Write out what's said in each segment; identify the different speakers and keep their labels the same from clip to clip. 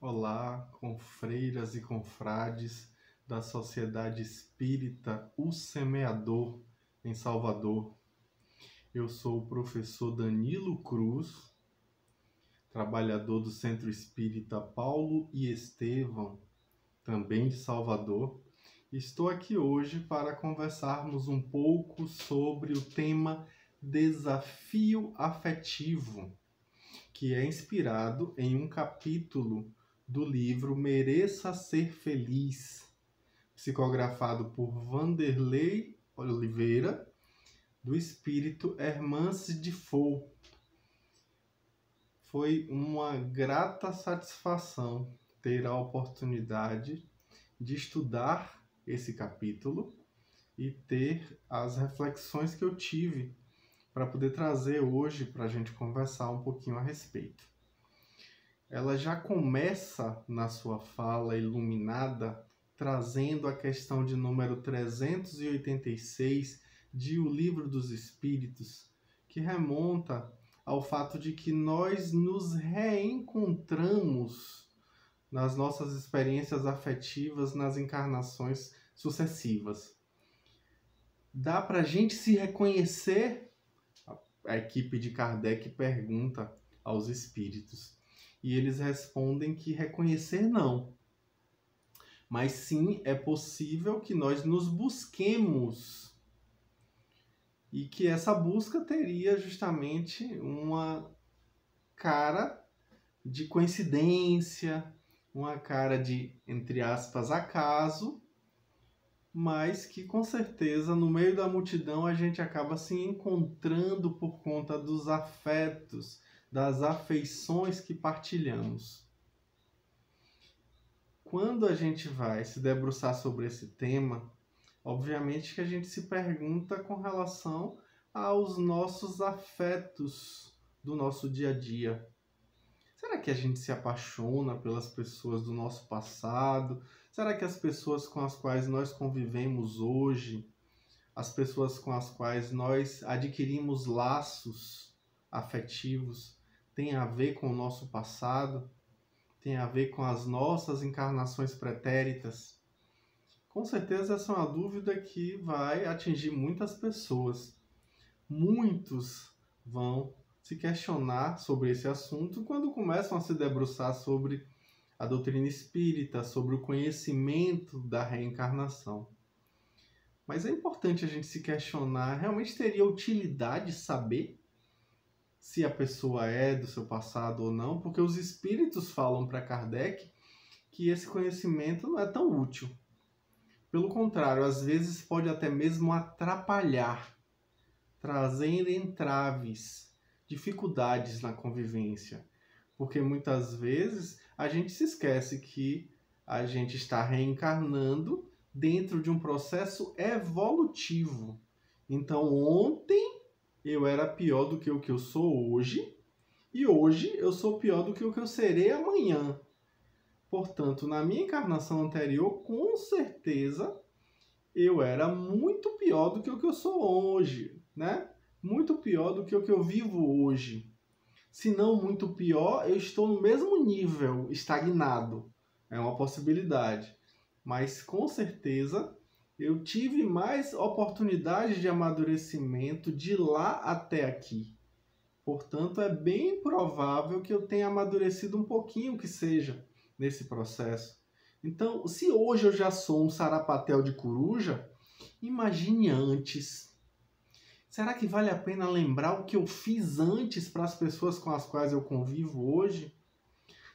Speaker 1: Olá, confreiras e confrades da Sociedade Espírita O Semeador, em Salvador. Eu sou o professor Danilo Cruz, trabalhador do Centro Espírita Paulo e Estevão, também de Salvador. Estou aqui hoje para conversarmos um pouco sobre o tema desafio afetivo, que é inspirado em um capítulo do livro Mereça Ser Feliz, psicografado por Vanderlei Oliveira, do espírito Hermance de Foucault. Foi uma grata satisfação ter a oportunidade de estudar esse capítulo e ter as reflexões que eu tive para poder trazer hoje para a gente conversar um pouquinho a respeito. Ela já começa na sua fala iluminada, trazendo a questão de número 386 de O Livro dos Espíritos, que remonta ao fato de que nós nos reencontramos nas nossas experiências afetivas nas encarnações sucessivas. Dá para a gente se reconhecer? A equipe de Kardec pergunta aos espíritos. E eles respondem que reconhecer não. Mas sim, é possível que nós nos busquemos. E que essa busca teria justamente uma cara de coincidência, uma cara de, entre aspas, acaso, mas que com certeza no meio da multidão a gente acaba se encontrando por conta dos afetos, das afeições que partilhamos. Quando a gente vai se debruçar sobre esse tema, obviamente que a gente se pergunta com relação aos nossos afetos do nosso dia a dia. Será que a gente se apaixona pelas pessoas do nosso passado? Será que as pessoas com as quais nós convivemos hoje, as pessoas com as quais nós adquirimos laços afetivos, têm a ver com o nosso passado? Tem a ver com as nossas encarnações pretéritas? Com certeza essa é uma dúvida que vai atingir muitas pessoas. Muitos vão se questionar sobre esse assunto quando começam a se debruçar sobre a doutrina espírita, sobre o conhecimento da reencarnação. Mas é importante a gente se questionar, realmente teria utilidade saber se a pessoa é do seu passado ou não? Porque os espíritos falam para Kardec que esse conhecimento não é tão útil. Pelo contrário, às vezes pode até mesmo atrapalhar, trazendo entraves, dificuldades na convivência. Porque muitas vezes a gente se esquece que a gente está reencarnando dentro de um processo evolutivo. Então, ontem eu era pior do que o que eu sou hoje, e hoje eu sou pior do que o que eu serei amanhã. Portanto, na minha encarnação anterior, com certeza, eu era muito pior do que o que eu sou hoje, né? Muito pior do que o que eu vivo hoje. Se não muito pior, eu estou no mesmo nível, estagnado. É uma possibilidade. Mas, com certeza, eu tive mais oportunidade de amadurecimento de lá até aqui. Portanto, é bem provável que eu tenha amadurecido um pouquinho que seja nesse processo. Então, se hoje eu já sou um sarapatel de coruja, imagine antes. Será que vale a pena lembrar o que eu fiz antes para as pessoas com as quais eu convivo hoje?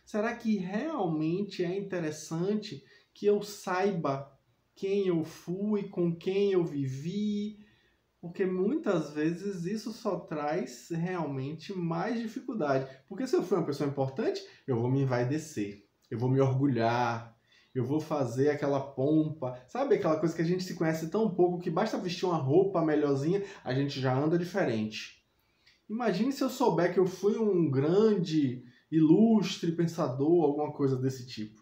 Speaker 1: Será que realmente é interessante que eu saiba quem eu fui, com quem eu vivi? Porque muitas vezes isso só traz realmente mais dificuldade. Porque se eu fui uma pessoa importante, eu vou me envaidecer, eu vou me orgulhar, eu vou fazer aquela pompa. Sabe aquela coisa que a gente se conhece tão pouco que basta vestir uma roupa melhorzinha, a gente já anda diferente. Imagine se eu souber que eu fui um grande, ilustre pensador, alguma coisa desse tipo.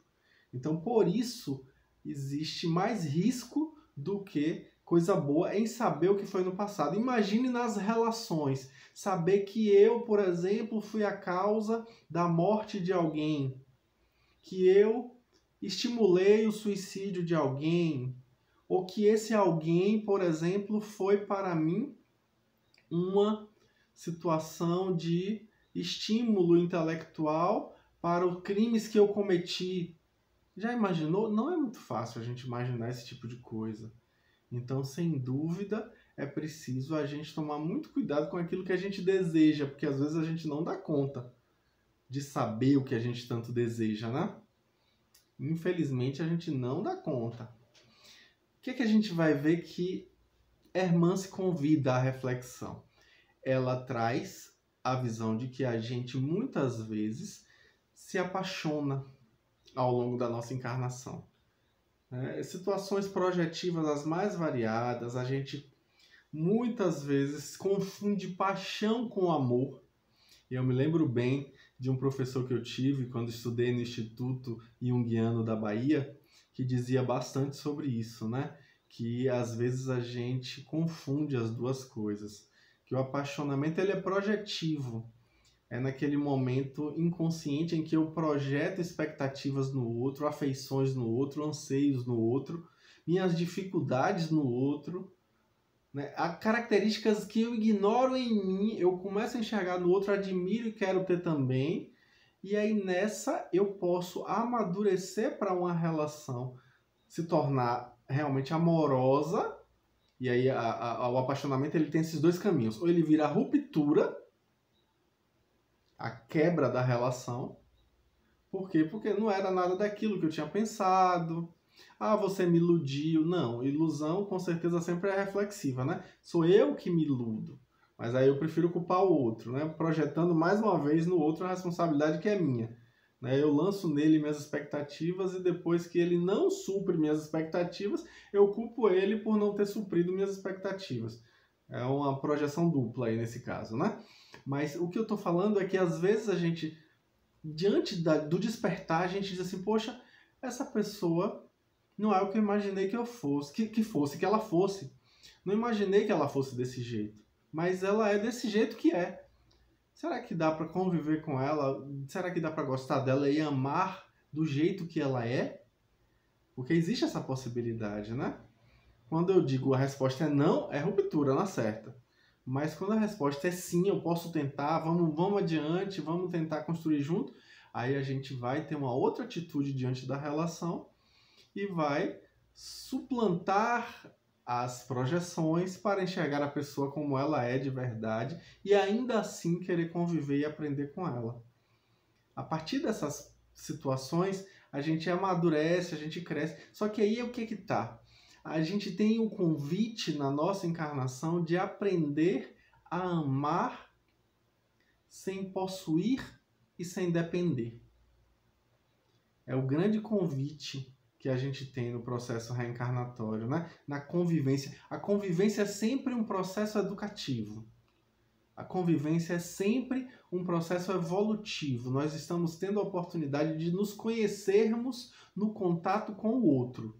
Speaker 1: Então, por isso, existe mais risco do que coisa boa em saber o que foi no passado. Imagine nas relações, saber que eu, por exemplo, fui a causa da morte de alguém, que eu estimulei o suicídio de alguém, ou que esse alguém, por exemplo, foi para mim uma situação de estímulo intelectual para os crimes que eu cometi. Já imaginou? Não é muito fácil a gente imaginar esse tipo de coisa. Então, sem dúvida, é preciso a gente tomar muito cuidado com aquilo que a gente deseja, porque às vezes a gente não dá conta de saber o que a gente tanto deseja, né? Infelizmente, a gente não dá conta. O que a gente vai ver que Hermance convida à reflexão? Ela traz a visão de que a gente muitas vezes se apaixona ao longo da nossa encarnação. Situações projetivas as mais variadas, a gente muitas vezes confunde paixão com amor. E eu me lembro bem de um professor que eu tive quando estudei no Instituto Jungiano da Bahia, que dizia bastante sobre isso, né? Que às vezes a gente confunde as duas coisas. Que o apaixonamento ele é projetivo. É naquele momento inconsciente em que eu projeto expectativas no outro, afeições no outro, anseios no outro, minhas dificuldades no outro, né? Há características que eu ignoro em mim, eu começo a enxergar no outro, admiro e quero ter também. E aí nessa eu posso amadurecer para uma relação se tornar realmente amorosa. E aí o apaixonamento ele tem esses dois caminhos. Ou ele vira a ruptura, a quebra da relação. Por quê? Porque não era nada daquilo que eu tinha pensado. Ah, você me iludiu. Não, ilusão com certeza sempre é reflexiva, né? Sou eu que me iludo. Mas aí eu prefiro culpar o outro, né? Projetando mais uma vez no outro a responsabilidade que é minha. Né? Eu lanço nele minhas expectativas e depois que ele não supre minhas expectativas, eu culpo ele por não ter suprido minhas expectativas. É uma projeção dupla aí nesse caso, né? Mas o que eu tô falando é que às vezes a gente, diante do despertar, a gente diz assim, poxa, essa pessoa não é o que eu imaginei que eu fosse, que ela fosse. Não imaginei que ela fosse desse jeito, mas ela é desse jeito que é. Será que dá para conviver com ela? Será que dá para gostar dela e amar do jeito que ela é? Porque existe essa possibilidade, né? Quando eu digo a resposta é não, é ruptura, não acerta. Mas quando a resposta é sim, eu posso tentar, vamos adiante, vamos tentar construir junto, aí a gente vai ter uma outra atitude diante da relação e vai suplantar as projeções para enxergar a pessoa como ela é de verdade e ainda assim querer conviver e aprender com ela. A partir dessas situações, a gente amadurece, a gente cresce. Só que aí o que que tá? A gente tem o convite na nossa encarnação de aprender a amar sem possuir e sem depender. É o grande convite que a gente tem no processo reencarnatório, né? Na convivência. A convivência é sempre um processo educativo. A convivência é sempre um processo evolutivo. Nós estamos tendo a oportunidade de nos conhecermos no contato com o outro.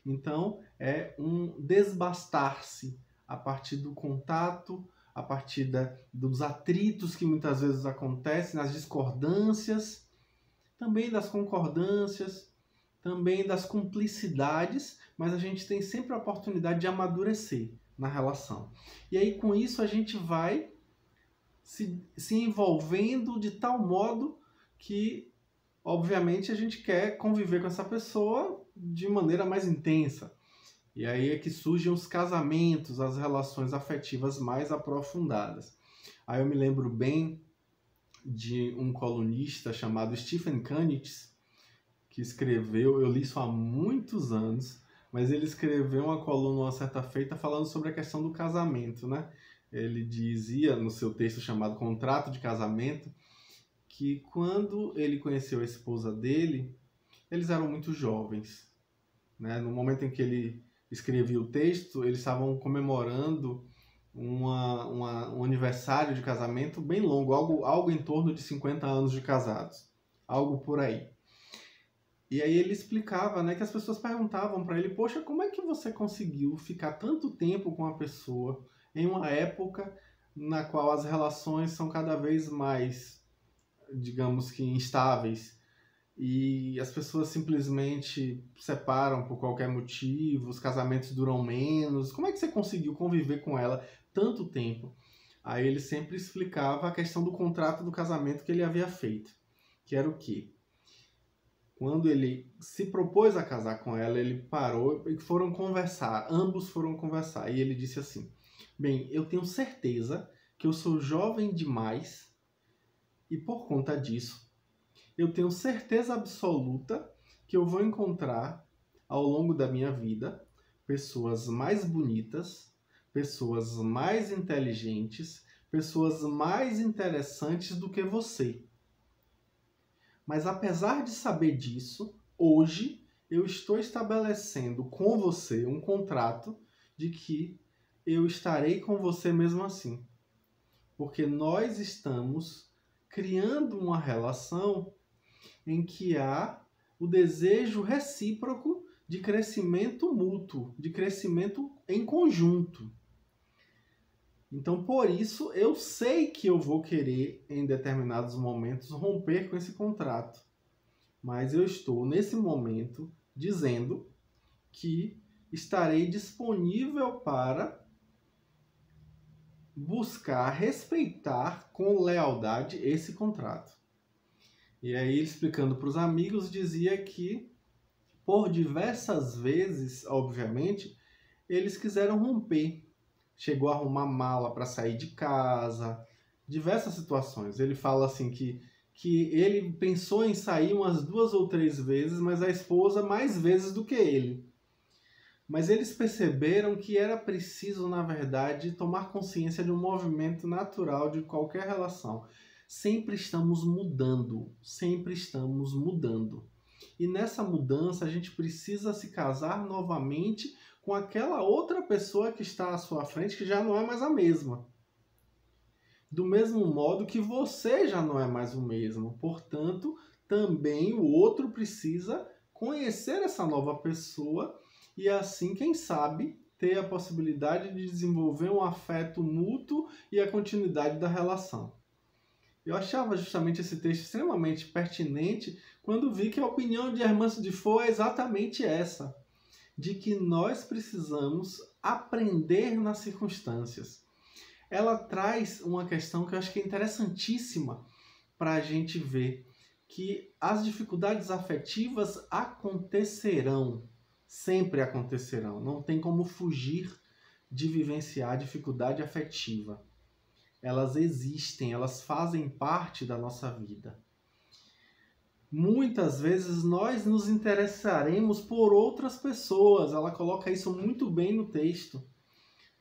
Speaker 1: Então, é um desbastar-se a partir do contato, a partir dos atritos que muitas vezes acontecem, nas discordâncias, também das concordâncias, também das cumplicidades, mas a gente tem sempre a oportunidade de amadurecer na relação. E aí, com isso, a gente vai se envolvendo de tal modo que, obviamente, a gente quer conviver com essa pessoa de maneira mais intensa. E aí é que surgem os casamentos, as relações afetivas mais aprofundadas. Aí eu me lembro bem de um colunista chamado Stephen Kanitz, que escreveu, eu li isso há muitos anos, mas ele escreveu uma coluna uma certa feita falando sobre a questão do casamento, né? Ele dizia no seu texto chamado Contrato de Casamento que quando ele conheceu a esposa dele, eles eram muito jovens, né? No momento em que ele escrevia o texto, eles estavam comemorando um aniversário de casamento bem longo, algo em torno de 50 anos de casados, algo por aí. E aí ele explicava, né, que as pessoas perguntavam para ele, poxa, como é que você conseguiu ficar tanto tempo com a pessoa em uma época na qual as relações são cada vez mais, digamos que, instáveis? e as pessoas simplesmente separam por qualquer motivo, os casamentos duram menos. Como é que você conseguiu conviver com ela tanto tempo? Aí ele sempre explicava a questão do contrato do casamento que ele havia feito, que era o quê? Quando ele se propôs a casar com ela, ele parou e foram conversar, ambos foram conversar, e ele disse assim: bem, eu tenho certeza que eu sou jovem demais e por conta disso, eu tenho certeza absoluta que eu vou encontrar ao longo da minha vida pessoas mais bonitas, pessoas mais inteligentes, pessoas mais interessantes do que você. Mas apesar de saber disso, hoje eu estou estabelecendo com você um contrato de que eu estarei com você mesmo assim. Porque nós estamos criando uma relação em que há o desejo recíproco de crescimento mútuo, de crescimento em conjunto. Então, por isso, eu sei que eu vou querer, em determinados momentos, romper com esse contrato. Mas eu estou, nesse momento, dizendo que estarei disponível para buscar respeitar com lealdade esse contrato. E aí, explicando para os amigos, dizia que, por diversas vezes, obviamente, eles quiseram romper. Chegou a arrumar mala para sair de casa, diversas situações. Ele fala assim que ele pensou em sair umas 2 ou 3 vezes, mas a esposa mais vezes do que ele. Mas eles perceberam que era preciso, na verdade, tomar consciência de um movimento natural de qualquer relação. Sempre estamos mudando, sempre estamos mudando. E nessa mudança a gente precisa se casar novamente com aquela outra pessoa que está à sua frente, que já não é mais a mesma. Do mesmo modo que você já não é mais o mesmo. Portanto, também o outro precisa conhecer essa nova pessoa e assim, quem sabe, ter a possibilidade de desenvolver um afeto mútuo e a continuidade da relação. Eu achava justamente esse texto extremamente pertinente quando vi que a opinião de Hermance de Faux é exatamente essa, de que nós precisamos aprender nas circunstâncias. Ela traz uma questão que eu acho que é interessantíssima para a gente ver, que as dificuldades afetivas acontecerão, sempre acontecerão, não tem como fugir de vivenciar a dificuldade afetiva. Elas existem, elas fazem parte da nossa vida. Muitas vezes nós nos interessaremos por outras pessoas, ela coloca isso muito bem no texto.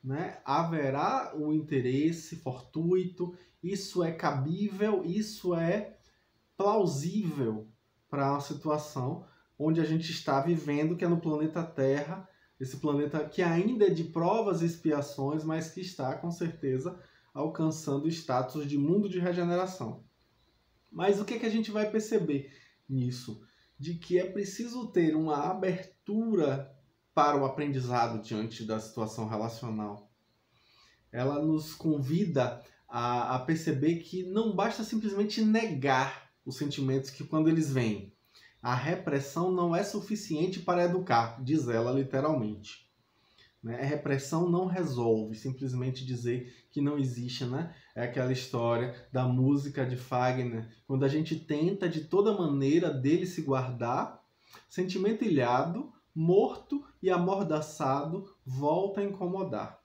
Speaker 1: Né? Haverá o interesse fortuito, isso é cabível, isso é plausível para uma situação onde a gente está vivendo, que é no planeta Terra, esse planeta que ainda é de provas e expiações, mas que está, com certeza, alcançando o status de mundo de regeneração. Mas o que a gente vai perceber nisso? De que é preciso ter uma abertura para o aprendizado diante da situação relacional. Ela nos convida a perceber que não basta simplesmente negar os sentimentos que quando eles vêm. A repressão não é suficiente para educar, diz ela literalmente. Né? A repressão não resolve, simplesmente dizer que não existe, né? É aquela história da música de Fagner, quando a gente tenta de toda maneira dele se guardar, sentimento ilhado, morto e amordaçado volta a incomodar.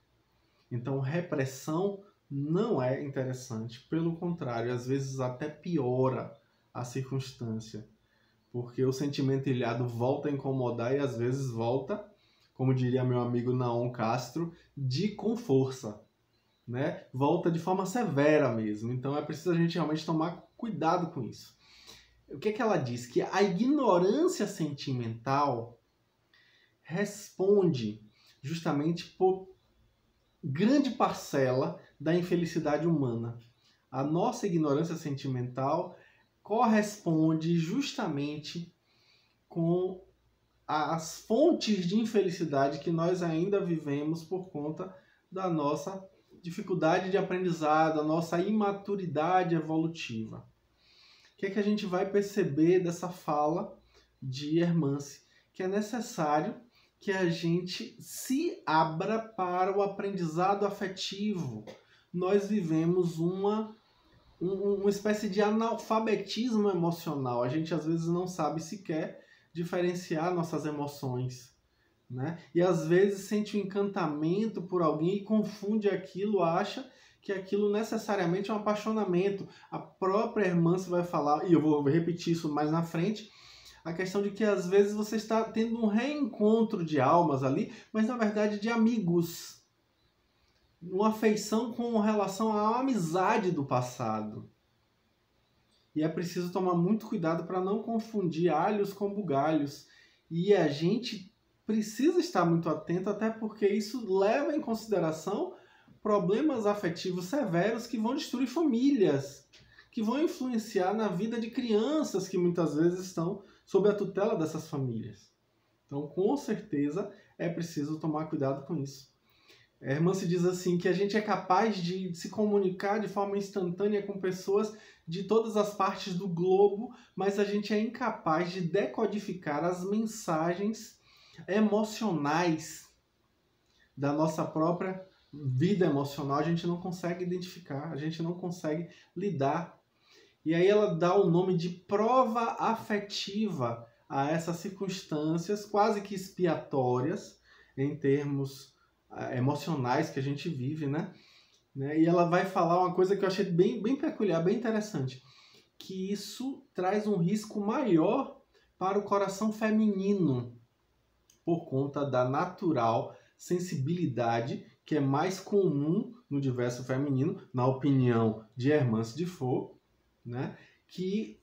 Speaker 1: Então, repressão não é interessante, pelo contrário, às vezes até piora a circunstância, porque o sentimento ilhado volta a incomodar e às vezes volta, como diria meu amigo Naon Castro, com força, né? Volta de forma severa mesmo. Então é preciso a gente realmente tomar cuidado com isso. O que ela diz? Que a ignorância sentimental responde justamente por grande parcela da infelicidade humana. A nossa ignorância sentimental corresponde justamente com as fontes de infelicidade que nós ainda vivemos por conta da nossa dificuldade de aprendizado, a nossa imaturidade evolutiva. que é que a gente vai perceber dessa fala de Hermance? Que é necessário que a gente se abra para o aprendizado afetivo. Nós vivemos uma espécie de analfabetismo emocional. A gente às vezes não sabe sequer diferenciar nossas emoções, né? E às vezes sente um encantamento por alguém e confunde aquilo, acha que aquilo necessariamente é um apaixonamento. A própria Hermance vai falar, e eu vou repetir isso mais na frente, a questão de que às vezes você está tendo um reencontro de almas ali, mas na verdade de amigos. Uma afeição com relação à amizade do passado. E é preciso tomar muito cuidado para não confundir alhos com bugalhos. E a gente precisa estar muito atento, até porque isso leva em consideração problemas afetivos severos que vão destruir famílias, que vão influenciar na vida de crianças que muitas vezes estão sob a tutela dessas famílias. Então, com certeza, é preciso tomar cuidado com isso. Hermance diz assim, que a gente é capaz de se comunicar de forma instantânea com pessoas de todas as partes do globo, mas a gente é incapaz de decodificar as mensagens emocionais da nossa própria vida emocional. A gente não consegue identificar, a gente não consegue lidar. E aí ela dá o nome de prova afetiva a essas circunstâncias quase que expiatórias em termos emocionais que a gente vive, né? E ela vai falar uma coisa que eu achei bem peculiar, bem interessante, que isso traz um risco maior para o coração feminino por conta da natural sensibilidade que é mais comum no diverso feminino, na opinião de Hermance de Faux, né? Que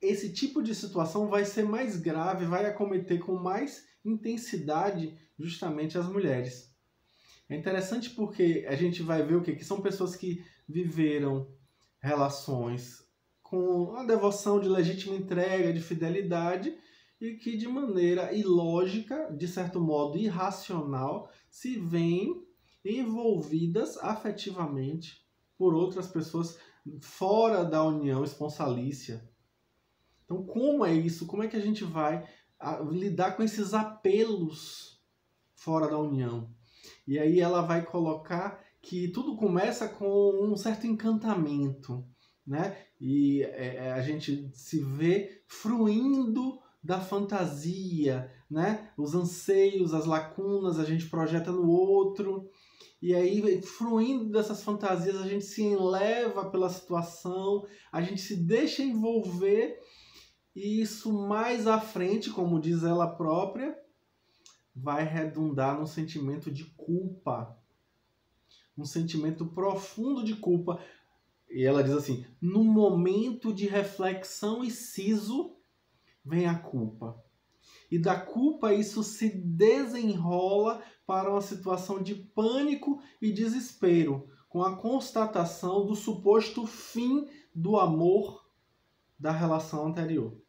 Speaker 1: esse tipo de situação vai ser mais grave, vai acometer com mais intensidade justamente as mulheres. É interessante porque a gente vai ver o quê? Que são pessoas que viveram relações com a devoção de legítima entrega, de fidelidade, e que de maneira ilógica, de certo modo irracional, se veem envolvidas afetivamente por outras pessoas fora da união esponsalícia. Então, como é isso? Como é que a gente vai lidar com esses apelos fora da união? E aí ela vai colocar que tudo começa com um certo encantamento, né? E a gente se vê fruindo da fantasia, né? Os anseios, as lacunas, a gente projeta no outro. E aí, fruindo dessas fantasias, a gente se enleva pela situação, a gente se deixa envolver, e isso mais à frente, como diz ela própria, vai redundar num sentimento de culpa. Um sentimento profundo de culpa. E ela diz assim, no momento de reflexão e siso, vem a culpa. E da culpa isso se desenrola para uma situação de pânico e desespero, com a constatação do suposto fim do amor da relação anterior.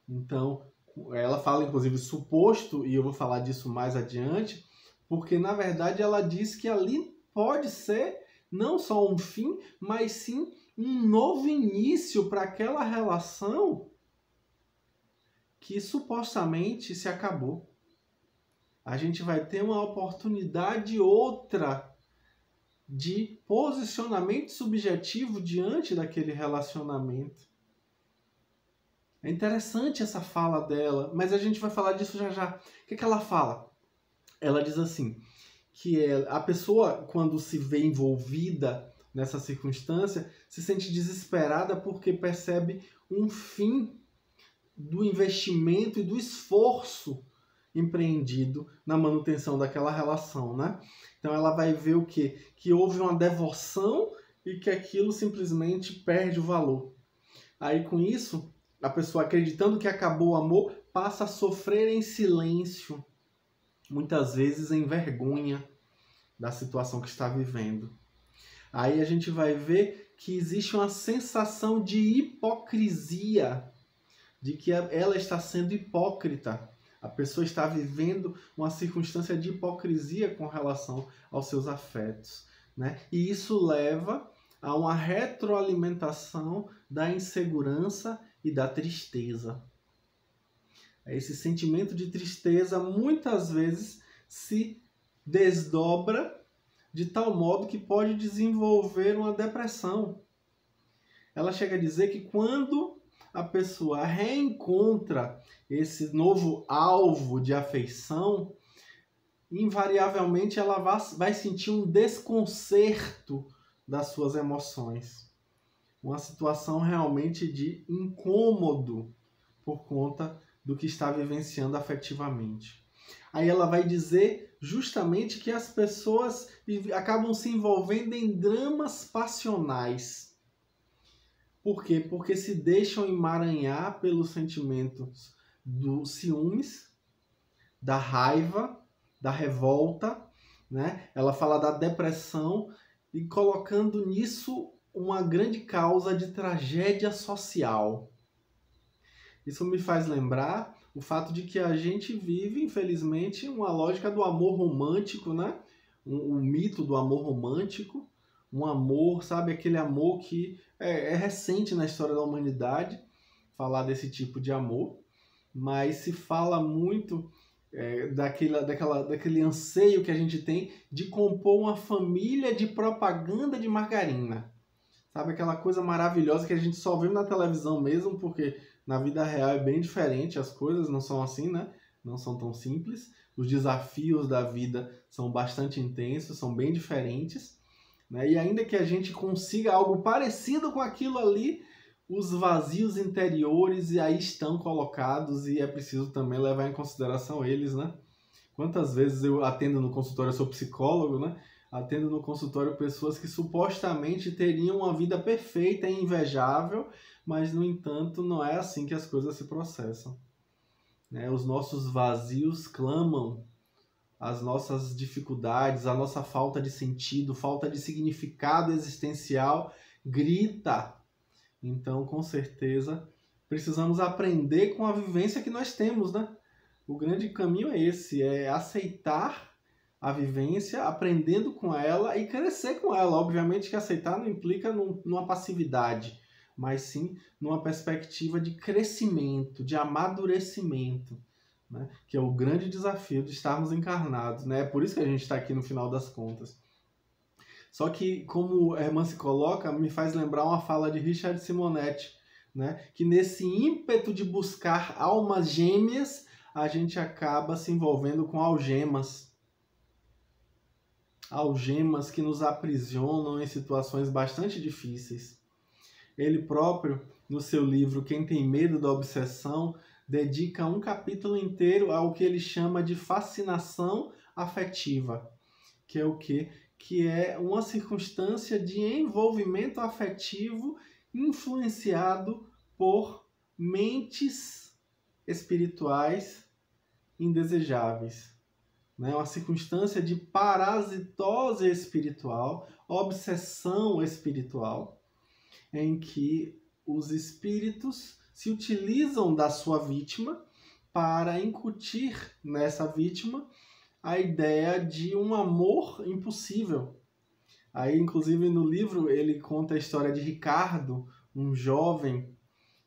Speaker 1: Então, ela fala inclusive suposto, e eu vou falar disso mais adiante, porque na verdade ela diz que ali pode ser não só um fim, mas sim um novo início para aquela relação que supostamente se acabou. A gente vai ter uma oportunidade outra de posicionamento subjetivo diante daquele relacionamento. É interessante essa fala dela, mas a gente vai falar disso já já. O que ela fala? Ela diz assim, que a pessoa, quando se vê envolvida nessa circunstância, se sente desesperada porque percebe um fim do investimento e do esforço empreendido na manutenção daquela relação, né? Então ela vai ver o quê? Que houve uma devoção e que aquilo simplesmente perde o valor. Aí com isso, a pessoa acreditando que acabou o amor, passa a sofrer em silêncio, muitas vezes em vergonha da situação que está vivendo. Aí a gente vai ver que existe uma sensação de hipocrisia, de que ela está sendo hipócrita. A pessoa está vivendo uma circunstância de hipocrisia com relação aos seus afetos, né? E isso leva há uma retroalimentação da insegurança e da tristeza. Esse sentimento de tristeza muitas vezes se desdobra de tal modo que pode desenvolver uma depressão. Ela chega a dizer que quando a pessoa reencontra esse novo alvo de afeição, invariavelmente ela vai sentir um desconcerto das suas emoções. Uma situação realmente de incômodo por conta do que está vivenciando afetivamente. Aí ela vai dizer justamente que as pessoas acabam se envolvendo em dramas passionais. Por quê? Porque se deixam emaranhar pelos sentimentos dos ciúmes, da raiva, da revolta, né? Ela fala da depressão e colocando nisso uma grande causa de tragédia social. Isso me faz lembrar o fato de que a gente vive, infelizmente, uma lógica do amor romântico, né? Um mito do amor romântico, um amor, sabe? Aquele amor que é recente na história da humanidade, falar desse tipo de amor, mas se fala muito daquele anseio que a gente tem de compor uma família de propaganda de margarina. Sabe, aquela coisa maravilhosa que a gente só vê na televisão mesmo, porque na vida real é bem diferente, as coisas não são assim, né? Não são tão simples. Os desafios da vida são bastante intensos, são bem diferentes, né? E ainda que a gente consiga algo parecido com aquilo ali, os vazios interiores aí estão colocados e é preciso também levar em consideração eles, né? Quantas vezes eu atendo no consultório, eu sou psicólogo, né? Atendo no consultório pessoas que supostamente teriam uma vida perfeita e invejável, mas, no entanto, não é assim que as coisas se processam, né? Os nossos vazios clamam, as nossas dificuldades, a nossa falta de sentido, falta de significado existencial grita. Então, com certeza, precisamos aprender com a vivência que nós temos, né? O grande caminho é esse, é aceitar a vivência, aprendendo com ela e crescer com ela. Obviamente que aceitar não implica numa passividade, mas sim numa perspectiva de crescimento, de amadurecimento, né? Que é o grande desafio de estarmos encarnados, né? É por isso que a gente está aqui no final das contas. Só que, como a irmã se coloca, me faz lembrar uma fala de Richard Simonetti, né? Que nesse ímpeto de buscar almas gêmeas, a gente acaba se envolvendo com algemas. Algemas que nos aprisionam em situações bastante difíceis. Ele próprio, no seu livro Quem Tem Medo da Obsessão, dedica um capítulo inteiro ao que ele chama de fascinação afetiva, que é o quê? Que é uma circunstância de envolvimento afetivo influenciado por mentes espirituais indesejáveis. Né? Uma circunstância de parasitose espiritual, obsessão espiritual, em que os espíritos se utilizam da sua vítima para incutir nessa vítima a ideia de um amor impossível. Aí, inclusive, no livro, ele conta a história de Ricardo, um jovem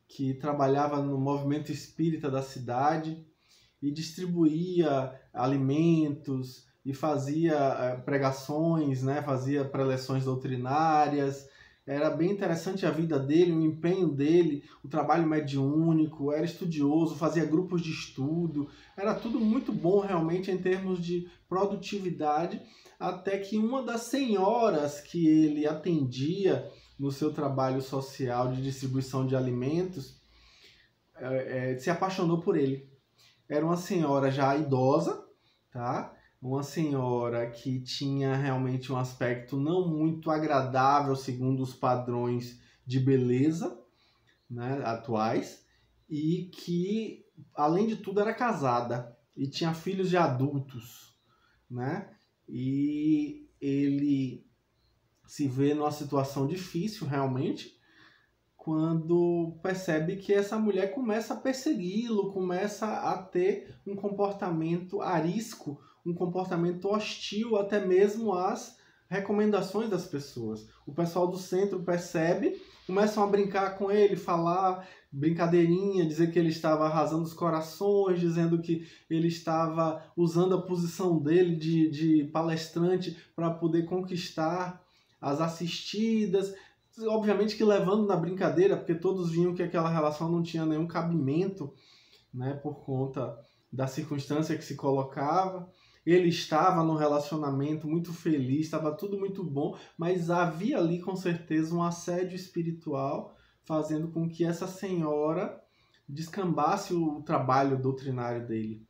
Speaker 1: que trabalhava no movimento espírita da cidade e distribuía alimentos e fazia pregações, né? Fazia preleções doutrinárias. Era bem interessante a vida dele, o empenho dele, o trabalho mediúnico, era estudioso, fazia grupos de estudo, era tudo muito bom realmente em termos de produtividade, até que uma das senhoras que ele atendia no seu trabalho social de distribuição de alimentos se apaixonou por ele. Era uma senhora já idosa, tá? Uma senhora que tinha realmente um aspecto não muito agradável segundo os padrões de beleza, né, atuais, e que, além de tudo, era casada e tinha filhos de adultos, né? E ele se vê numa situação difícil realmente quando percebe que essa mulher começa a persegui-lo, começa a ter um comportamento arisco, um comportamento hostil até mesmo às recomendações das pessoas. O pessoal do centro percebe, começam a brincar com ele, falar brincadeirinha, dizer que ele estava arrasando os corações, dizendo que ele estava usando a posição dele de palestrante para poder conquistar as assistidas. Obviamente que levando na brincadeira, porque todos viam que aquela relação não tinha nenhum cabimento, né, por conta da circunstância que se colocava. Ele estava num relacionamento muito feliz, estava tudo muito bom, mas havia ali com certeza um assédio espiritual fazendo com que essa senhora descambasse o trabalho doutrinário dele.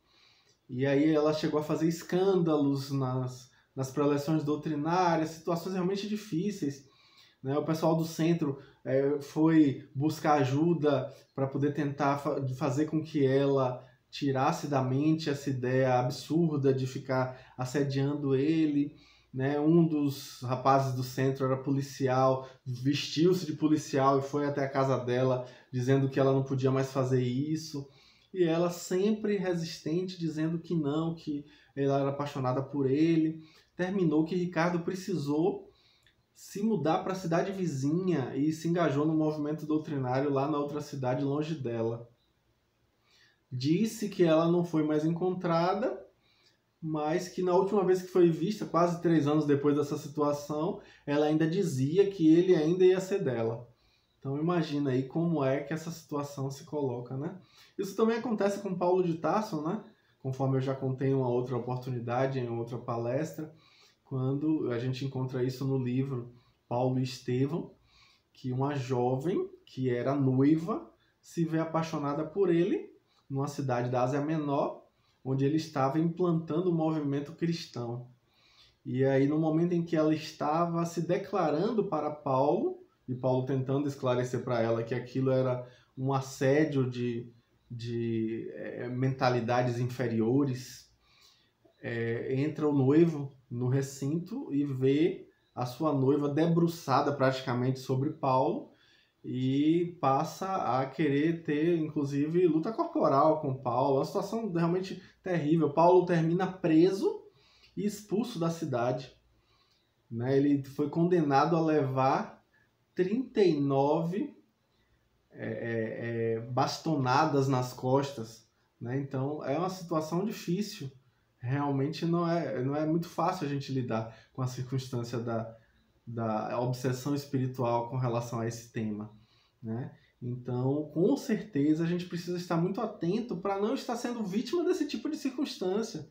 Speaker 1: E aí ela chegou a fazer escândalos nas preleções doutrinárias, situações realmente difíceis, né? O pessoal do centro foi buscar ajuda para poder tentar fazer com que ela tirasse da mente essa ideia absurda de ficar assediando ele, né? Um dos rapazes do centro era policial, vestiu-se de policial e foi até a casa dela dizendo que ela não podia mais fazer isso. E ela sempre resistente, dizendo que não, que ela era apaixonada por ele. Terminou que Ricardo precisou se mudar para a cidade vizinha e se engajou no movimento doutrinário lá na outra cidade, longe dela. Disse que ela não foi mais encontrada, mas que na última vez que foi vista, quase 3 anos depois dessa situação, ela ainda dizia que ele ainda ia ser dela. Então imagina aí como é que essa situação se coloca, né? Isso também acontece com Paulo de Tarso, né? Conforme eu já contei em uma outra oportunidade, em outra palestra, quando a gente encontra isso no livro Paulo e Estevão, que uma jovem que era noiva se vê apaixonada por ele numa cidade da Ásia Menor, onde ele estava implantando o movimento cristão. E aí, no momento em que ela estava se declarando para Paulo, e Paulo tentando esclarecer para ela que aquilo era um assédio de mentalidades inferiores, entra o noivo no recinto e vê a sua noiva debruçada praticamente sobre Paulo, e passa a querer ter, inclusive, luta corporal com Paulo. É uma situação realmente terrível. Paulo termina preso e expulso da cidade, né? Ele foi condenado a levar 39 bastonadas nas costas, né? Então, é uma situação difícil. Realmente não é muito fácil a gente lidar com a circunstância da obsessão espiritual com relação a esse tema, né? Então, com certeza, a gente precisa estar muito atento para não estar sendo vítima desse tipo de circunstância,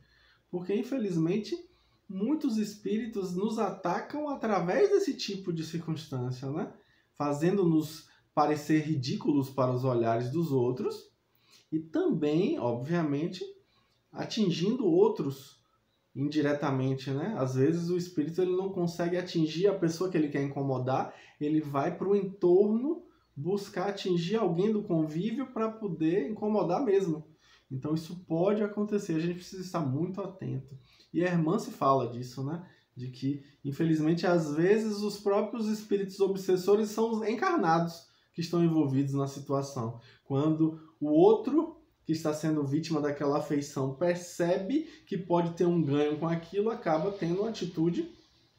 Speaker 1: porque, infelizmente, muitos espíritos nos atacam através desse tipo de circunstância, né? Fazendo-nos parecer ridículos para os olhares dos outros e também, obviamente, atingindo outros indiretamente, né? Às vezes o espírito ele não consegue atingir a pessoa que ele quer incomodar, ele vai para o entorno buscar atingir alguém do convívio para poder incomodar mesmo. Então isso pode acontecer, a gente precisa estar muito atento. E a irmã se fala disso, né? De que, infelizmente, às vezes os próprios espíritos obsessores são os encarnados que estão envolvidos na situação. Quando o outro que está sendo vítima daquela afeição percebe que pode ter um ganho com aquilo, acaba tendo uma atitude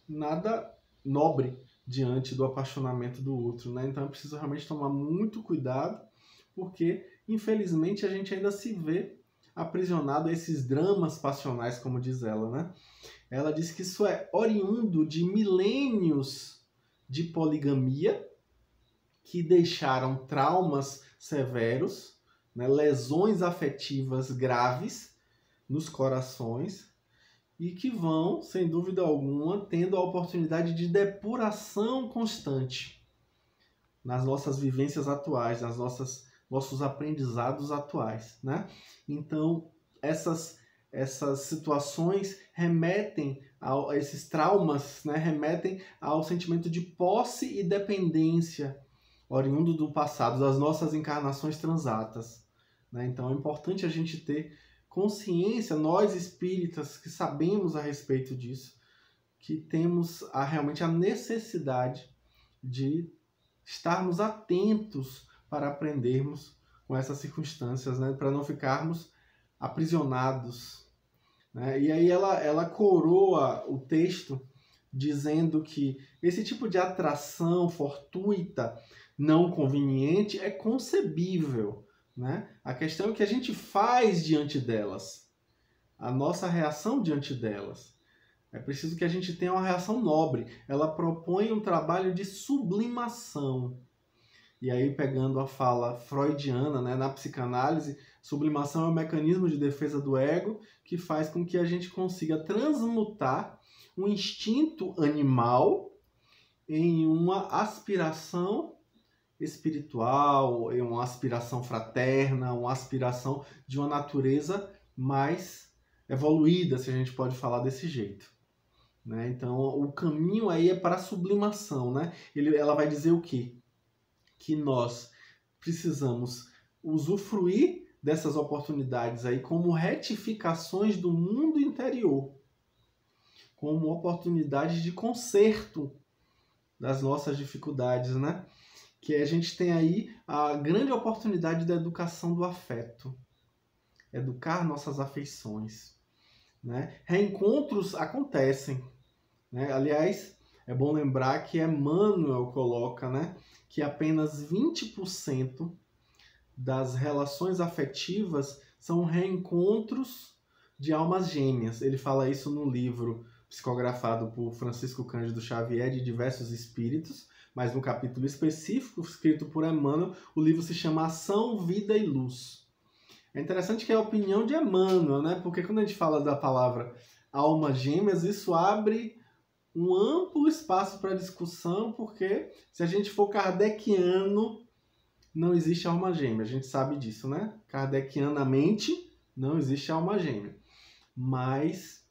Speaker 1: nada nobre diante do apaixonamento do outro, né? Então é preciso realmente tomar muito cuidado, porque infelizmente a gente ainda se vê aprisionado a esses dramas passionais, como diz ela, né? Ela diz que isso é oriundo de milênios de poligamia que deixaram traumas severos, né, lesões afetivas graves nos corações e que vão, sem dúvida alguma, tendo a oportunidade de depuração constante nas nossas vivências atuais, nossos aprendizados atuais, né? Então, essas situações remetem a esses traumas, né? Remetem ao sentimento de posse e dependência oriundo do passado, das nossas encarnações transatas, né? Então é importante a gente ter consciência, nós espíritas que sabemos a respeito disso, que temos realmente a necessidade de estarmos atentos para aprendermos com essas circunstâncias, né? Para não ficarmos aprisionados, né? E aí ela coroa o texto dizendo que esse tipo de atração fortuita, não conveniente, é concebível, né? A questão é o que a gente faz diante delas, a nossa reação diante delas. É preciso que a gente tenha uma reação nobre. Ela propõe um trabalho de sublimação. E aí, pegando a fala freudiana, né, na psicanálise, sublimação é um mecanismo de defesa do ego que faz com que a gente consiga transmutar um instinto animal em uma aspiração espiritual, em uma aspiração fraterna, uma aspiração de uma natureza mais evoluída, se a gente pode falar desse jeito. Né? Então, o caminho aí é para a sublimação. Né? Ela vai dizer o quê? Que nós precisamos usufruir dessas oportunidades aí como retificações do mundo interior, como oportunidades de conserto das nossas dificuldades, né? Que a gente tem aí a grande oportunidade da educação do afeto, educar nossas afeições, né? Reencontros acontecem, né? Aliás, é bom lembrar que Emmanuel coloca, né, que apenas 20% das relações afetivas são reencontros de almas gêmeas. Ele fala isso no livro psicografado por Francisco Cândido Xavier, de Diversos Espíritos, mas no capítulo específico, escrito por Emmanuel, o livro se chama Ação, Vida e Luz. É interessante que é a opinião de Emmanuel, né? Porque quando a gente fala da palavra almas gêmeas, isso abre um amplo espaço para discussão, porque se a gente for kardeciano, não existe alma gêmea. A gente sabe disso, né? Kardecianamente, não existe alma gêmea. Mas,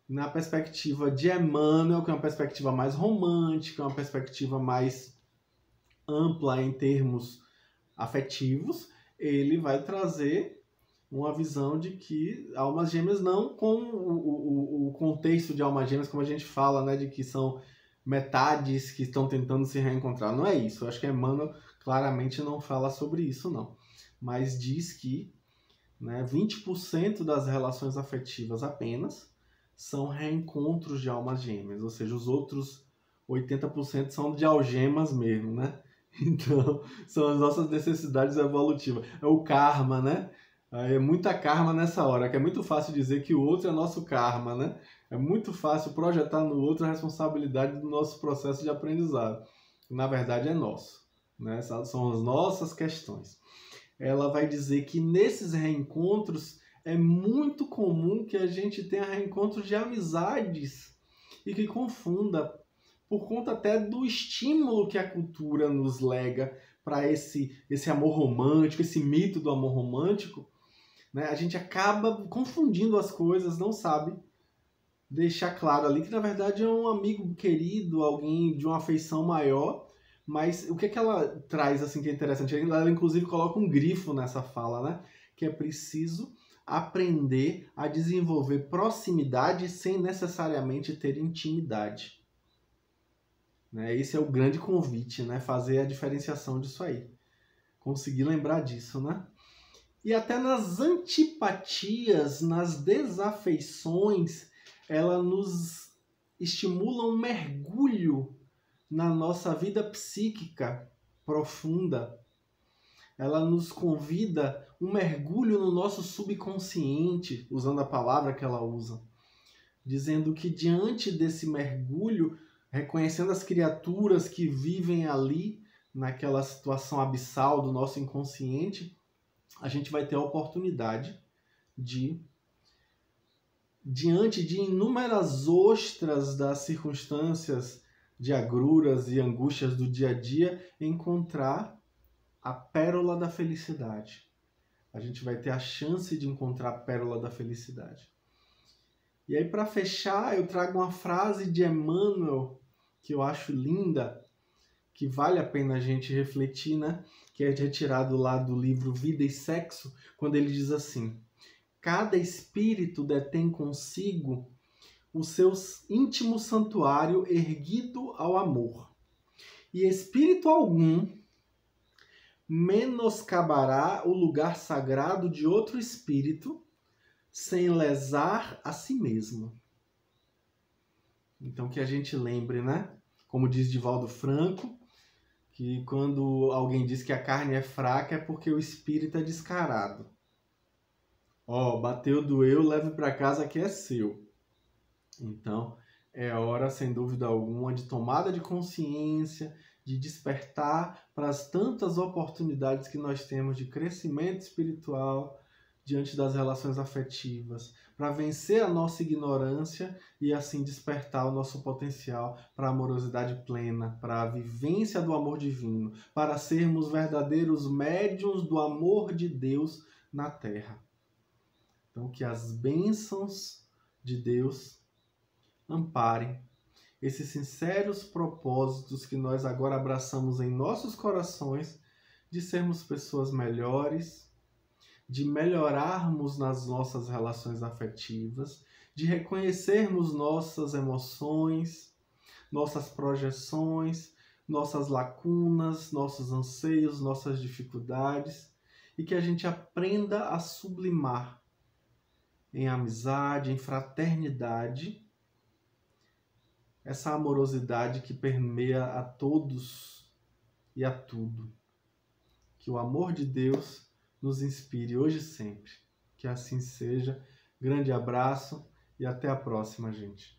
Speaker 1: na perspectiva de Emmanuel, que é uma perspectiva mais romântica, uma perspectiva mais ampla em termos afetivos, ele vai trazer uma visão de que almas gêmeas não com o contexto de almas gêmeas, como a gente fala, né, de que são metades que estão tentando se reencontrar. Não é isso. Eu acho que Emmanuel claramente não fala sobre isso, não. Mas diz que, né, 20% das relações afetivas apenas são reencontros de almas gêmeas, ou seja, os outros 80% são de algemas mesmo, né? Então, são as nossas necessidades evolutivas. É o karma, né? Aí é muita karma nessa hora, que é muito fácil dizer que o outro é nosso karma, né? É muito fácil projetar no outro a responsabilidade do nosso processo de aprendizado. Na verdade, é nosso, né? São as nossas questões. Ela vai dizer que nesses reencontros é muito comum que a gente tenha reencontros de amizades e que confunda, por conta até do estímulo que a cultura nos lega para esse amor romântico, esse mito do amor romântico, né? A gente acaba confundindo as coisas, não sabe deixar claro ali que na verdade é um amigo querido, alguém de uma afeição maior. Mas o que é que ela traz assim que é interessante? Ela inclusive coloca um grifo nessa fala, né? Que é preciso aprender a desenvolver proximidade sem necessariamente ter intimidade. Né? Esse é o grande convite, né? Fazer a diferenciação disso aí. Conseguir lembrar disso, né? E até nas antipatias, nas desafeições, ela nos estimula um mergulho na nossa vida psíquica profunda. Ela nos convida um mergulho no nosso subconsciente, usando a palavra que ela usa, dizendo que diante desse mergulho, reconhecendo as criaturas que vivem ali, naquela situação abissal do nosso inconsciente, a gente vai ter a oportunidade de, diante de inúmeras ostras das circunstâncias de agruras e angústias do dia a dia, encontrar a pérola da felicidade. A gente vai ter a chance de encontrar a pérola da felicidade. E aí, para fechar, eu trago uma frase de Emmanuel que eu acho linda, que vale a pena a gente refletir, né? Que é retirado lá do livro Vida e Sexo, quando ele diz assim: cada espírito detém consigo o seu íntimo santuário erguido ao amor, e espírito algum menoscabará o lugar sagrado de outro espírito sem lesar a si mesmo. Então que a gente lembre, né? Como diz Divaldo Franco, que quando alguém diz que a carne é fraca é porque o espírito é descarado. Ó, bateu, doeu, leve para casa que é seu. Então, é hora, sem dúvida alguma, de tomada de consciência, de despertar para as tantas oportunidades que nós temos de crescimento espiritual diante das relações afetivas, para vencer a nossa ignorância e assim despertar o nosso potencial para a amorosidade plena, para a vivência do amor divino, para sermos verdadeiros médiuns do amor de Deus na Terra. Então, que as bênçãos de Deus amparem esses sinceros propósitos que nós agora abraçamos em nossos corações de sermos pessoas melhores, de melhorarmos nas nossas relações afetivas, de reconhecermos nossas emoções, nossas projeções, nossas lacunas, nossos anseios, nossas dificuldades, e que a gente aprenda a sublimar em amizade, em fraternidade, essa amorosidade que permeia a todos e a tudo. Que o amor de Deus nos inspire hoje e sempre. Que assim seja. Grande abraço e até a próxima, gente.